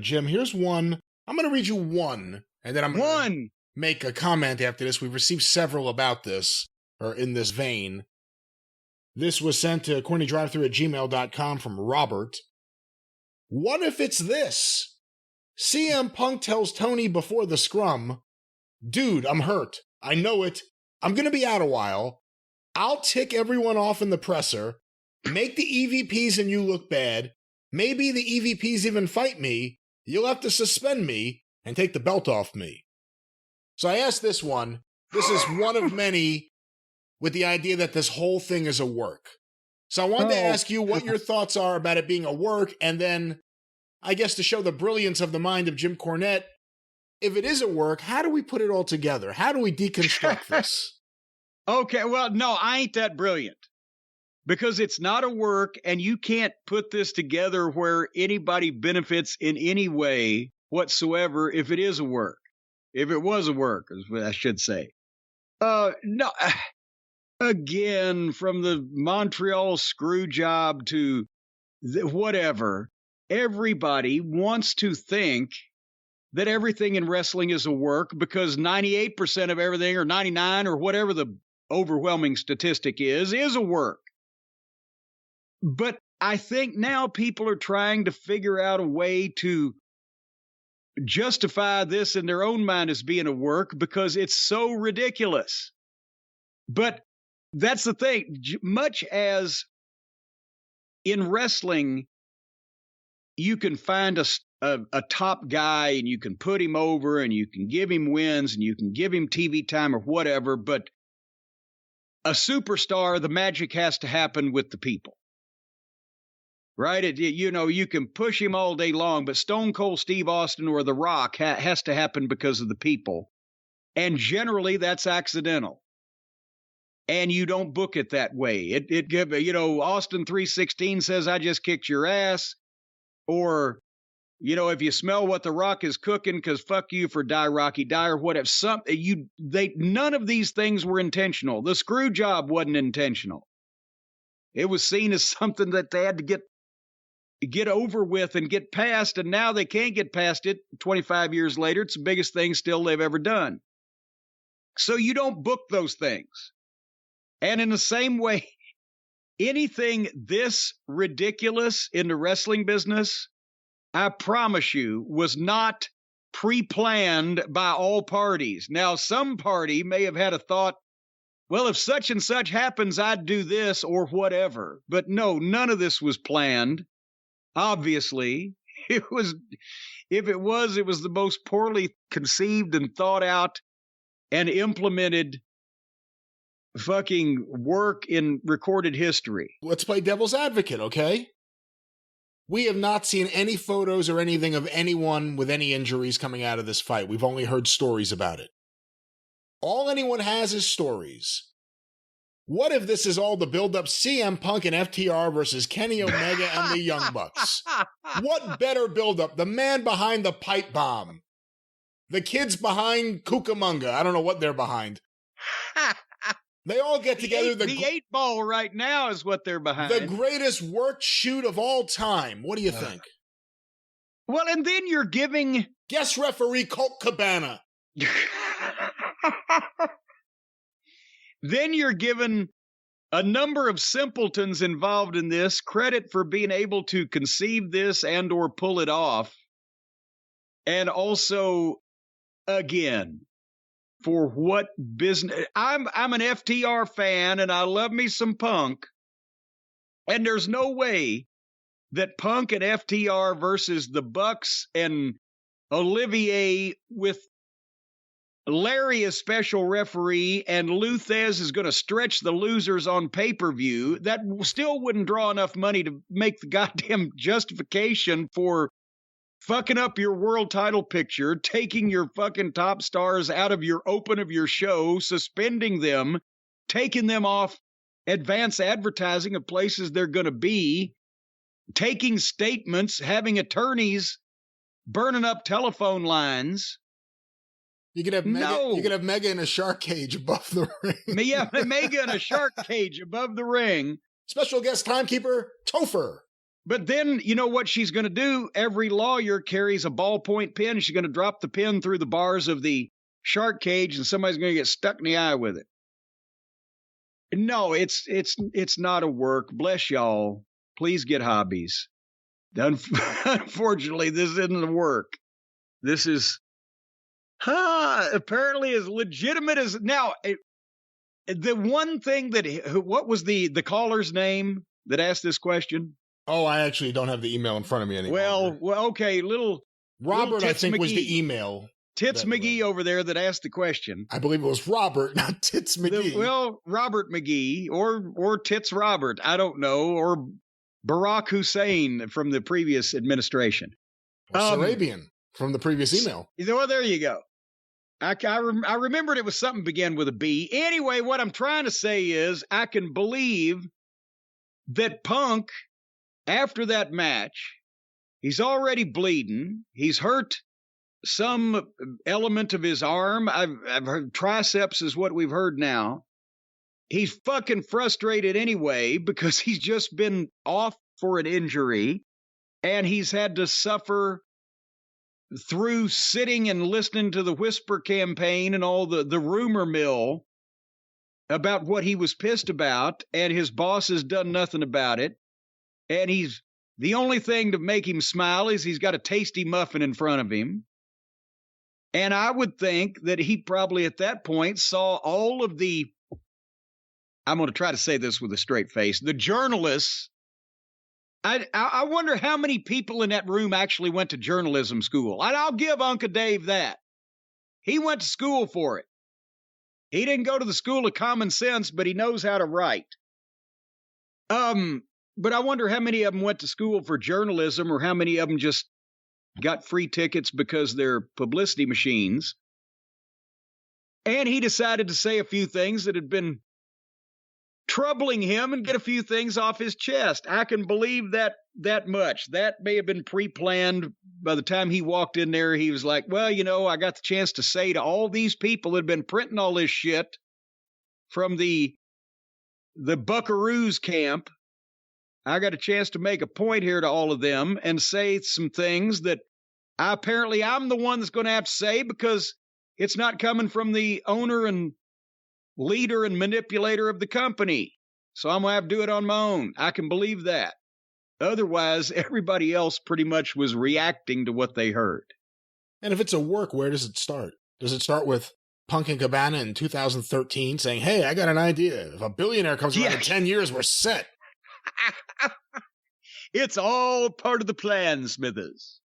Jim, here's one. I'm going to read you one, and then I'm going to make a comment after this. We've received several about this, or in this vein. This was sent to CornyDriveThru@gmail.com from Robert. What if it's this? CM Punk tells Tony before the scrum, dude, I'm hurt. I know it. I'm going to be out a while. I'll tick everyone off in the presser, make the EVPs and you look bad. Maybe the EVPs even fight me. You'll have to suspend me and take the belt off me. So I asked this one. This is one of many with the idea that this whole thing is a work. So I wanted to ask you what your thoughts are about it being a work, and then, I guess to show the brilliance of the mind of Jim Cornette, if it is a work, how do we put it all together? How do we deconstruct this? Okay, well, no, I ain't that brilliant. Because it's not a work, and you can't put this together where anybody benefits in any way whatsoever if it is a work. If it was a work, is what I should say. No, again, from the Montreal screw job to whatever, everybody wants to think that everything in wrestling is a work because 98% of everything, or 99, or whatever the overwhelming statistic is a work. But I think now people are trying to figure out a way to justify this in their own mind as being a work because it's so ridiculous. But that's the thing. Much as in wrestling, you can find a top guy and you can put him over and you can give him wins and you can give him TV time or whatever. But a superstar, the magic has to happen with the people. Right? You can push him all day long, but Stone Cold Steve Austin or The Rock has to happen because of the people. And generally, that's accidental. And you don't book it that way. Austin 3:16 says, I just kicked your ass. Or, if you smell what The Rock is cooking, because fuck you for Die Rocky Die or whatever. None of these things were intentional. The screw job wasn't intentional. It was seen as something that they had to get over with and get past, and now they can't get past it 25 years later. It's the biggest thing still they've ever done. So you don't book those things. And in the same way, anything this ridiculous in the wrestling business, I promise you, was not pre-planned by all parties. Now, some party may have had a thought, well, if such and such happens, I'd do this or whatever. But no, none of this was planned. Obviously, it was the most poorly conceived and thought out and implemented fucking work in recorded history. Let's play devil's advocate, okay? We have not seen any photos or anything of anyone with any injuries coming out of this fight. We've only heard stories about it. All anyone has is stories. What if this is all the build-up CM Punk and FTR versus Kenny Omega and the Young Bucks? What better build-up? The man behind the pipe bomb. The kids behind Cucamonga. I don't know what they're behind. They all get together. The 8-ball right now is what they're behind. The greatest work shoot of all time. What do you think? Well, and then you're giving... Guest referee Colt Cabana. Then you're given a number of simpletons involved in this credit for being able to conceive this and or pull it off. And also, again, for what business? I'm an FTR fan and I love me some Punk. And there's no way that Punk and FTR versus the Bucks and Olivier with Larry as special referee and Luthez is going to stretch the losers on pay-per-view. That still wouldn't draw enough money to make the goddamn justification for fucking up your world title picture, taking your fucking top stars out of your open of your show, suspending them, taking them off advance advertising of places they're going to be, taking statements, having attorneys burning up telephone lines. You could have Mega, No. You could have Mega in a shark cage above the ring. Yeah, Mega in a shark cage above the ring. Special guest timekeeper, Topher. But then, you know what she's going to do? Every lawyer carries a ballpoint pen. She's going to drop the pen through the bars of the shark cage, and somebody's going to get stuck in the eye with it. No, it's not a work. Bless y'all. Please get hobbies. Unfortunately, this isn't a work. This is apparently as legitimate as now. The one thing what was the caller's name that asked this question? Oh, I actually don't have the email in front of me anymore. Well, okay, Robert, I think, was the email. Tits McGee over there that asked the question. I believe it was Robert, not Tits McGee. Robert McGee or Tits Robert, I don't know, or Barack Hussein from the previous administration. Sarabian from the previous email. Well, there you go. I remembered it was something began with a B. Anyway, what I'm trying to say is I can believe that Punk, after that match, he's already bleeding. He's hurt some element of his arm. I've heard triceps is what we've heard now. He's fucking frustrated anyway because he's just been off for an injury and he's had to suffer through sitting and listening to the whisper campaign and all the rumor mill about what he was pissed about, and his boss has done nothing about it. And the only thing to make him smile is he's got a tasty muffin in front of him. And I would think that he probably at that point saw all of I'm going to try to say this with a straight face, the journalists. I wonder how many people in that room actually went to journalism school. And I'll give Uncle Dave that. He went to school for it. He didn't go to the school of common sense, but he knows how to write. But I wonder how many of them went to school for journalism or how many of them just got free tickets because they're publicity machines. And he decided to say a few things that had been troubling him and get a few things off his chest. I can believe that much. That may have been pre-planned. By the time he walked in there, he was like, well, I got the chance to say to all these people that had been printing all this shit from the Buckaroos camp, I got a chance to make a point here to all of them and say some things that I'm the one that's going to have to say because it's not coming from the owner and leader and manipulator of the company. So I'm going to have to do it on my own. I can believe that. Otherwise, everybody else pretty much was reacting to what they heard. And if it's a work, where does it start? Does it start with Punk and Cabana in 2013 saying, hey, I got an idea. If a billionaire comes around in 10 years, we're set. It's all part of the plan, Smithers.